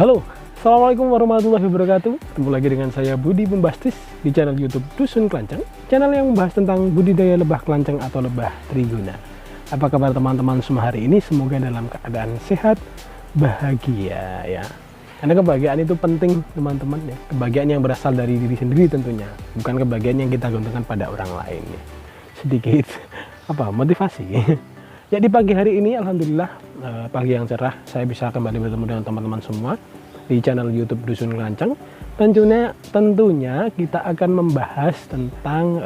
Halo, Assalamualaikum warahmatullahi wabarakatuh. Ketemu lagi dengan saya Budi Bombastis di channel YouTube Dusun Kelanceng, channel yang membahas tentang budidaya lebah kelanceng atau lebah trigona. Apa kabar teman-teman semua hari ini? Semoga dalam keadaan sehat, bahagia ya. Karena kebahagiaan itu penting teman-teman ya. Kebahagiaan yang berasal dari diri sendiri tentunya, bukan kebahagiaan yang kita gantungkan pada orang lain ya. Sedikit motivasi. Ya, di pagi hari ini alhamdulillah pagi yang cerah, saya bisa kembali bertemu dengan teman-teman semua di channel YouTube Dusun Kelanceng. Tentunya kita akan membahas tentang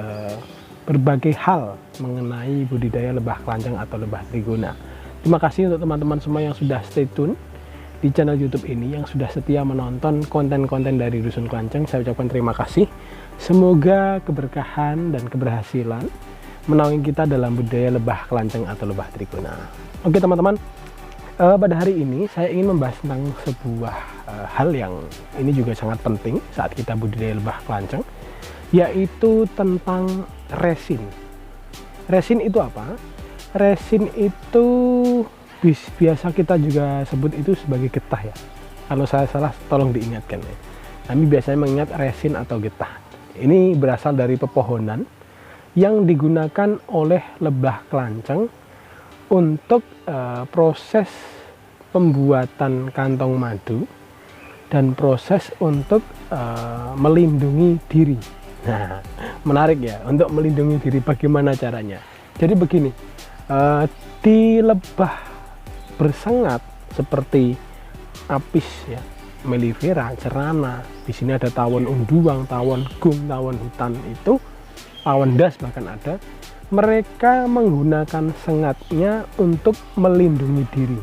berbagai hal mengenai budidaya lebah kelanceng atau lebah trigona. Terima kasih untuk teman-teman semua yang sudah stay tune di channel YouTube ini, yang sudah setia menonton konten-konten dari Dusun Kelanceng. Saya ucapkan terima kasih. Semoga keberkahan dan keberhasilan menaungi kita dalam budidaya lebah kelanceng atau lebah trigona. Oke teman-teman, pada hari ini saya ingin membahas tentang sebuah hal yang ini juga sangat penting saat kita budidaya lebah kelanceng, yaitu tentang resin. Resin itu apa? Resin itu biasa kita juga sebut itu sebagai getah ya. Kalau saya salah tolong diingatkan ya. Kami biasanya mengingat resin atau getah. Ini berasal dari pepohonan yang digunakan oleh lebah kelanceng untuk proses pembuatan kantong madu dan proses untuk melindungi diri. Nah, menarik ya, untuk melindungi diri bagaimana caranya? Jadi begini, di lebah bersengat seperti apis ya, melifera, cerana, di sini ada tawon unduang, tawon gung, tawon hutan itu, tawon das bahkan ada, mereka menggunakan sengatnya untuk melindungi diri.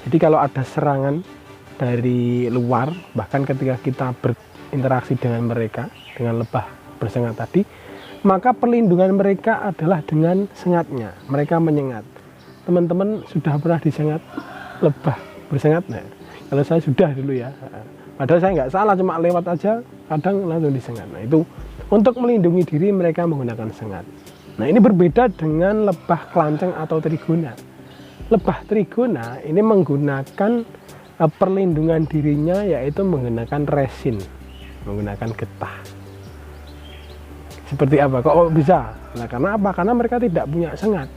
Jadi kalau ada serangan dari luar, bahkan ketika kita berinteraksi dengan mereka, dengan lebah bersengat tadi, maka perlindungan mereka adalah dengan sengatnya. Mereka menyengat. Teman-teman sudah pernah disengat lebah bersengat? Nah, kalau saya sudah dulu ya. Padahal saya nggak salah, cuma lewat aja, kadang langsung disengat. Nah itu untuk melindungi diri mereka menggunakan sengat. Nah ini berbeda dengan lebah kelanceng atau trigona. Lebah trigona ini menggunakan perlindungan dirinya yaitu menggunakan resin, menggunakan getah. Seperti apa? Kok bisa? Nah karena apa? Karena mereka tidak punya sengat.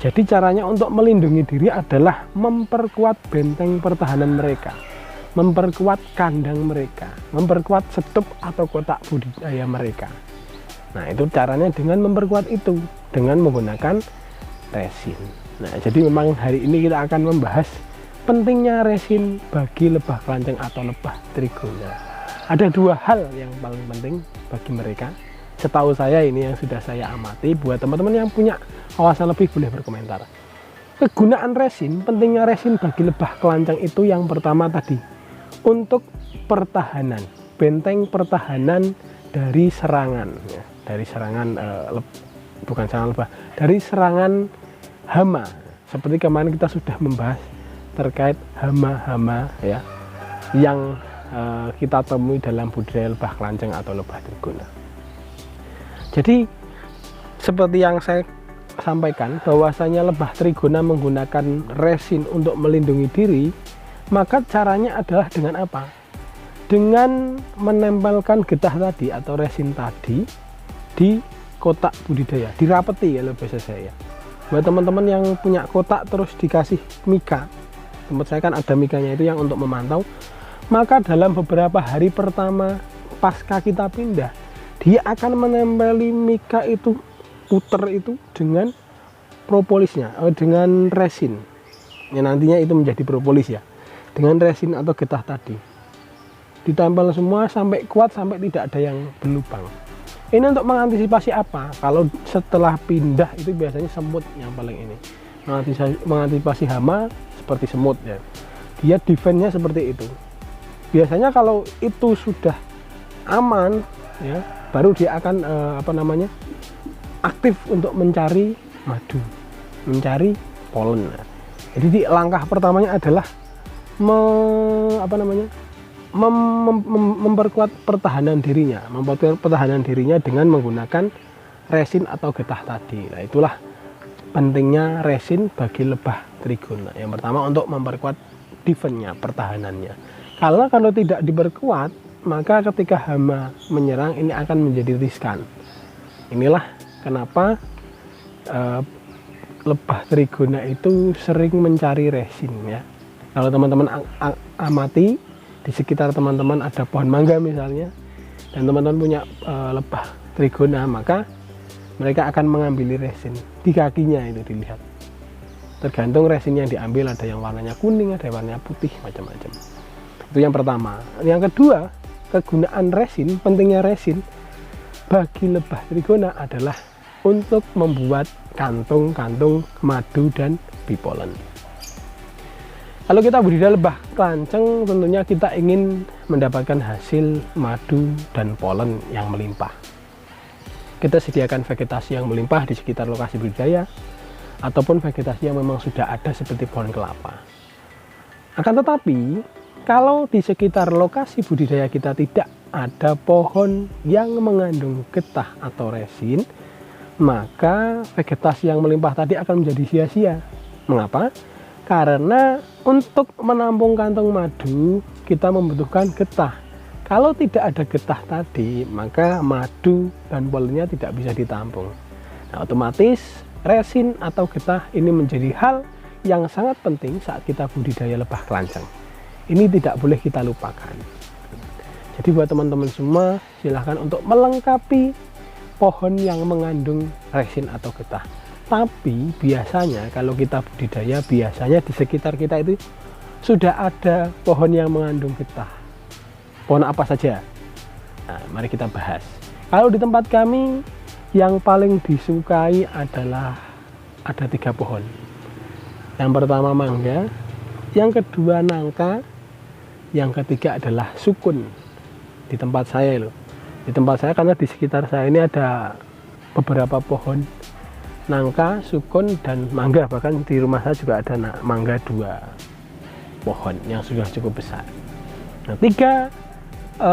Jadi caranya untuk melindungi diri adalah memperkuat benteng pertahanan mereka, memperkuat kandang mereka, memperkuat setup atau kotak budidaya mereka. Nah itu caranya dengan memperkuat itu, dengan menggunakan resin. Nah jadi memang hari ini kita akan membahas pentingnya resin bagi lebah kelanceng atau lebah trigona. Ada dua hal yang paling penting bagi mereka, setahu saya ini yang sudah saya amati. Buat teman-teman yang punya wawasan lebih boleh berkomentar. Kegunaan resin, pentingnya resin bagi lebah kelanceng itu yang pertama tadi, untuk pertahanan, benteng pertahanan dari serangan ya, dari serangan bukan serangan lebah, dari serangan hama. Seperti kemarin kita sudah membahas terkait hama-hama ya yang kita temui dalam budidaya lebah kelanceng atau lebah trigona. Jadi seperti yang saya sampaikan, bahwasanya lebah trigona menggunakan resin untuk melindungi diri. Maka caranya adalah dengan apa? Dengan menempelkan getah tadi atau resin tadi di kotak budidaya, dirapeti ya bahasa saya. Buat teman-teman yang punya kotak terus dikasih mika, tempat saya kan ada mikanya itu yang untuk memantau, maka dalam beberapa hari pertama pasca kita pindah, dia akan menempeli mika itu, puter itu dengan propolisnya, dengan resin. Ya nantinya itu menjadi propolis ya. Dengan resin atau getah tadi ditempel semua sampai kuat, sampai tidak ada yang berlubang. Ini untuk mengantisipasi apa? Kalau setelah pindah itu biasanya semut yang paling ini, mengantisipasi hama seperti semut ya, dia defense-nya seperti itu. Biasanya kalau itu sudah aman ya, baru dia akan aktif untuk mencari madu, mencari polen. Jadi langkah pertamanya adalah memperkuat pertahanan dirinya, dengan menggunakan resin atau getah tadi. Nah itulah pentingnya resin bagi lebah trigona. Yang pertama untuk memperkuat defense-nya, pertahanannya. Karena kalau tidak diperkuat, maka ketika hama menyerang ini akan menjadi riskan. Inilah kenapa lebah trigona itu sering mencari resin ya. Kalau teman-teman amati di sekitar teman-teman ada pohon mangga misalnya, dan teman-teman punya lebah trigona, maka mereka akan mengambil resin di kakinya. Itu dilihat, tergantung resin yang diambil, ada yang warnanya kuning, ada yang warnanya putih, macam-macam. Itu yang pertama. Yang kedua, kegunaan resin, pentingnya resin bagi lebah trigona adalah untuk membuat kantung-kantung madu dan bipolen. Kalau kita budidaya lebah kelanceng, tentunya kita ingin mendapatkan hasil madu dan polen yang melimpah. Kita sediakan vegetasi yang melimpah di sekitar lokasi budidaya, ataupun vegetasi yang memang sudah ada seperti pohon kelapa. Akan tetapi, kalau di sekitar lokasi budidaya kita tidak ada pohon yang mengandung getah atau resin, maka vegetasi yang melimpah tadi akan menjadi sia-sia. Mengapa? Karena untuk menampung kantong madu kita membutuhkan getah. Kalau tidak ada getah tadi, maka madu dan polennya tidak bisa ditampung. Nah, otomatis resin atau getah ini menjadi hal yang sangat penting saat kita budidaya lebah kelanceng. Ini tidak boleh kita lupakan. Jadi buat teman-teman semua, silahkan untuk melengkapi pohon yang mengandung resin atau getah. Tapi biasanya kalau kita budidaya, biasanya di sekitar kita itu sudah ada pohon yang mengandung getah. Pohon apa saja? Nah, mari kita bahas. Kalau di tempat kami yang paling disukai adalah ada 3 pohon. Yang pertama mangga, yang kedua nangka, yang ketiga adalah sukun. Di tempat saya loh. Di tempat saya, karena di sekitar saya ini ada beberapa pohon nangka, sukun, dan mangga. Bahkan di rumah saya juga ada mangga 2 pohon yang sudah cukup besar. Nah, 3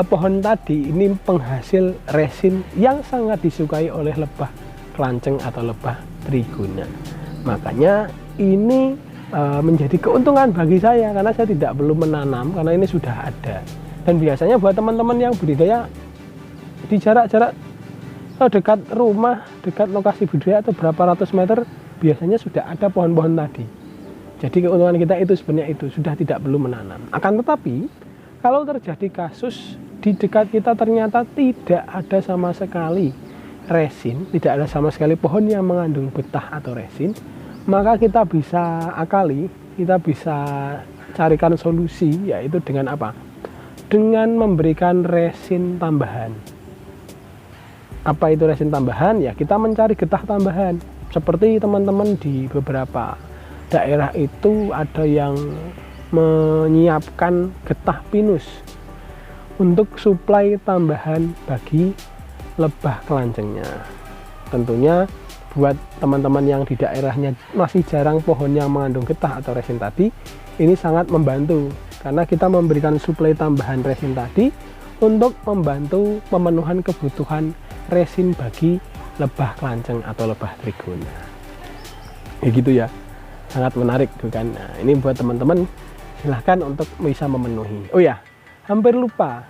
pohon tadi ini penghasil resin yang sangat disukai oleh lebah kelanceng atau lebah trigona. Makanya ini menjadi keuntungan bagi saya, karena saya tidak perlu menanam, karena ini sudah ada. Dan biasanya buat teman-teman yang budidaya di jarak-jarak dekat rumah, dekat lokasi budidaya atau berapa ratus meter, biasanya sudah ada pohon-pohon tadi. Jadi keuntungan kita itu sebenarnya itu, sudah tidak perlu menanam. Akan tetapi, kalau terjadi kasus di dekat kita ternyata tidak ada sama sekali resin, tidak ada sama sekali pohon yang mengandung getah atau resin, maka kita bisa akali, kita bisa carikan solusi, yaitu dengan apa? Dengan memberikan resin tambahan. Apa itu resin tambahan? Ya, kita mencari getah tambahan. Seperti teman-teman di beberapa daerah itu ada yang menyiapkan getah pinus untuk suplai tambahan bagi lebah kelancengnya. Tentunya buat teman-teman yang di daerahnya masih jarang pohon yang mengandung getah atau resin tadi, ini sangat membantu karena kita memberikan suplai tambahan resin tadi untuk membantu pemenuhan kebutuhan resin bagi lebah kelanceng atau lebah trigona. Ya gitu ya, sangat menarik kan. Nah, ini buat teman-teman, silahkan untuk bisa memenuhi. Oh ya, hampir lupa,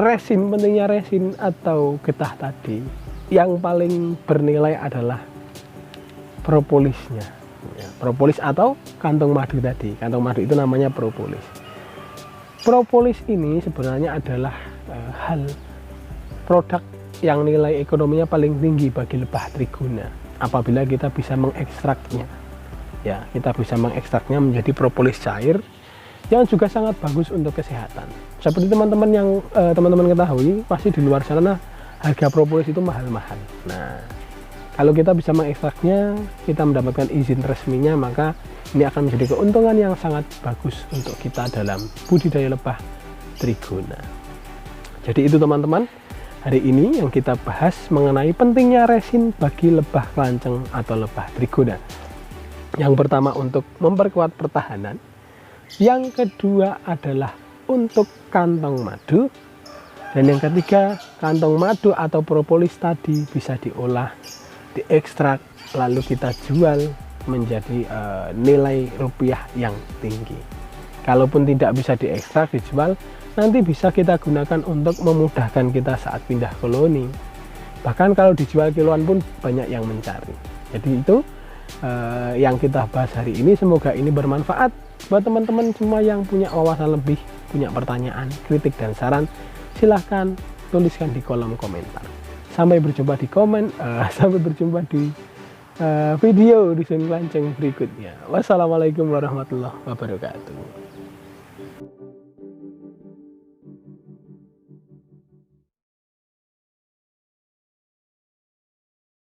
resin, pentingnya resin atau getah tadi, yang paling bernilai adalah propolisnya ya, propolis atau kantung madu tadi. Kantung madu itu namanya propolis. Propolis ini sebenarnya adalah hal produk yang nilai ekonominya paling tinggi bagi lebah trigona apabila kita bisa mengekstraknya. Ya, kita bisa mengekstraknya menjadi propolis cair yang juga sangat bagus untuk kesehatan. Seperti teman-teman yang teman-teman ketahui, pasti di luar sana harga propolis itu mahal-mahal. Nah, kalau kita bisa mengekstraknya, kita mendapatkan izin resminya, maka ini akan menjadi keuntungan yang sangat bagus untuk kita dalam budidaya lebah trigona. Jadi itu teman-teman, hari ini yang kita bahas mengenai pentingnya resin bagi lebah kelanceng atau lebah trigona. Yang pertama untuk memperkuat pertahanan, yang kedua adalah untuk kantong madu, dan yang ketiga kantong madu atau propolis tadi bisa diolah, diekstrak, lalu kita jual menjadi nilai rupiah yang tinggi. Kalaupun tidak bisa diekstrak, dijual, nanti bisa kita gunakan untuk memudahkan kita saat pindah koloni. Bahkan kalau dijual kiloan pun banyak yang mencari. Jadi itu yang kita bahas hari ini. Semoga ini bermanfaat buat teman-teman semua yang punya wawasan lebih, punya pertanyaan, kritik dan saran, silahkan tuliskan di kolom komentar. Sampai berjumpa di video Dusun Klanceng berikutnya. Wassalamualaikum warahmatullahi wabarakatuh.